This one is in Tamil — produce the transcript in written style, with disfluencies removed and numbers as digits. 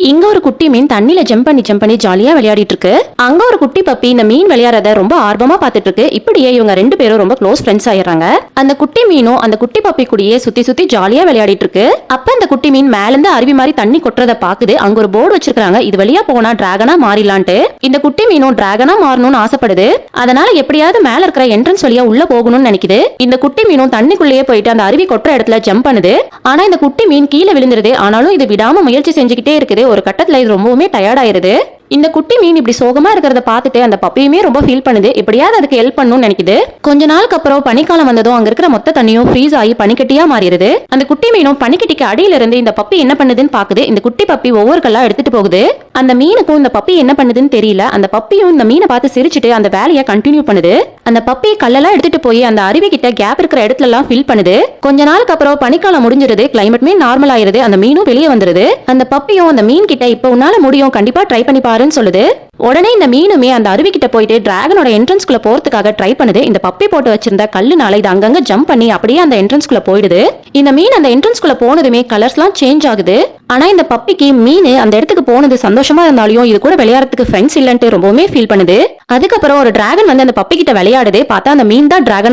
இங்க ஒரு குட்டி மீன் தண்ணில ஜம்ப் பண்ணி ஜாலியா விளையாடிட்டு இருக்கு. அங்க ஒரு குட்டி பப்பி இந்த மீன் விளையாடுறத ரொம்ப ஆர்வமா பாத்துட்டு இருக்கு. இப்படியே இவங்க ரெண்டு பேரும் ரொம்ப க்ளோஸ் ஃப்ரெண்ட்ஸ் ஆயிடுறாங்க. அந்த குட்டி மீனும் அந்த குட்டி பப்பி கூடயே சுத்தி ஜாலியா விளையாடிட்டு இருக்கு. அப்ப அந்த குட்டி மீன் மேல இருந்து அருவி மாதிரி தண்ணி கொட்டுறத பாக்குது. அங்க ஒரு போர்டு வச்சிருக்காங்க, இது வழியா போனா டிராகனா மாறிடலான்ட்டு. இந்த குட்டி மீனும் டிராகனா மாறணும்னு ஆசைப்படுது. அதனால எப்படியாவது மேல இருக்கிற என்ட்ரன்ஸ் வழியா உள்ள போகணும்னு நினைக்குது. இந்த குட்டி மீனும் தண்ணிக்குள்ளேயே போயிட்டு அந்த அருவி கொட்டுற இடத்துல ஜம்ப் பண்ணுது. ஆனா இந்த குட்டி மீன் கீழே விழுந்துருது. ஆனாலும் இது விடாம முயற்சி செஞ்சுக்கிட்டே இருக்குது. ஒரு கட்டத்துல இது ரொம்பவுமே டயர்ட் ஆயிருது. இந்த குட்டி மீன் இப்படி சோகமா இருக்கிறத பார்த்துட்டு அந்த பப்பியுமே ரொம்ப ஃபீல் பண்ணுது. எப்படியாவது அதுக்கு ஹெல்ப் பண்ணணும்னு நினைக்குது. கொஞ்ச நாளுக்கு அப்புறம் பனிக்காலம் வந்ததும் அங்க இருக்கிற மொத்த தண்ணியும் ஃப்ரீஸ் ஆகி பனிக்கட்டியா மாறிடுது. அந்த குட்டி மீனும் பனிக்கட்டிக்கு அடியில இருந்து இந்த பப்பி என்ன பண்ணுதுன்னு பாக்குது. இந்த குட்டி பப்பி ஒவ்வொரு கல்லா எடுத்துட்டு போகுது. அந்த மீனுக்கும் இந்த பப்பி என்ன பண்ணுதுன்னு தெரியல. அந்த பப்பியும் இந்த மீனை பார்த்து சிரிச்சுட்டு அந்த வேலையை கண்டினியூ பண்ணுது. அந்த பப்பி கல்லெல்லாம் எடுத்துட்டு போய் அந்த அருவி கிட்ட கேப் இருக்கிற இடத்துல எல்லாம் ஃபில் பண்ணுது. கொஞ்ச நாளுக்கு அப்புறம் பனிக்காலம் முடிஞ்சிருது. கிளைமேட்மே நார்மல் ஆயிருது. அந்த மீனும் வெளியே வந்துருது. அந்த பப்பியும் அந்த மீன் கிட்ட இப்ப உன்னால முடியும், கண்டிப்பா ட்ரை பண்ணி பாருன்னு சொல்லுது. உடனே இந்த மீனுமே அந்த அருவி கிட்ட போயிட்டு டிராகனோட என்ட்ரன்ஸ்குள்ள போறதுக்காக ட்ரை பண்ணுது. இந்த பப்பி போட்டு வச்சிருந்த கல்லுனால இது அங்கங்க ஜம்ப் பண்ணி அப்படியே அந்த என்ட்ரன்ஸ்குள்ள போயிடுது. இந்த மீன் அந்த என்ட்ரன்ஸ்குள்ள போனதுமே கலர்ஸ்லாம் சேஞ்ச் ஆகுது. ஆனா இந்த பப்பிக்கு மீன் அந்த இடத்துக்கு போனது சந்தோஷமா இருந்தாலும் இது கூட விளையாடுறதுக்கு ஃப்ரெண்ட்ஸ் இல்லன்ட்டு ரொம்பவுமே ஃபீல் பண்ணுது. அதுக்கப்புறம் ஒரு டிராகன் வந்து அந்த பப்பி கிட்ட விளையாடுது. பார்த்தா அந்த மீன் தான் டிராகனா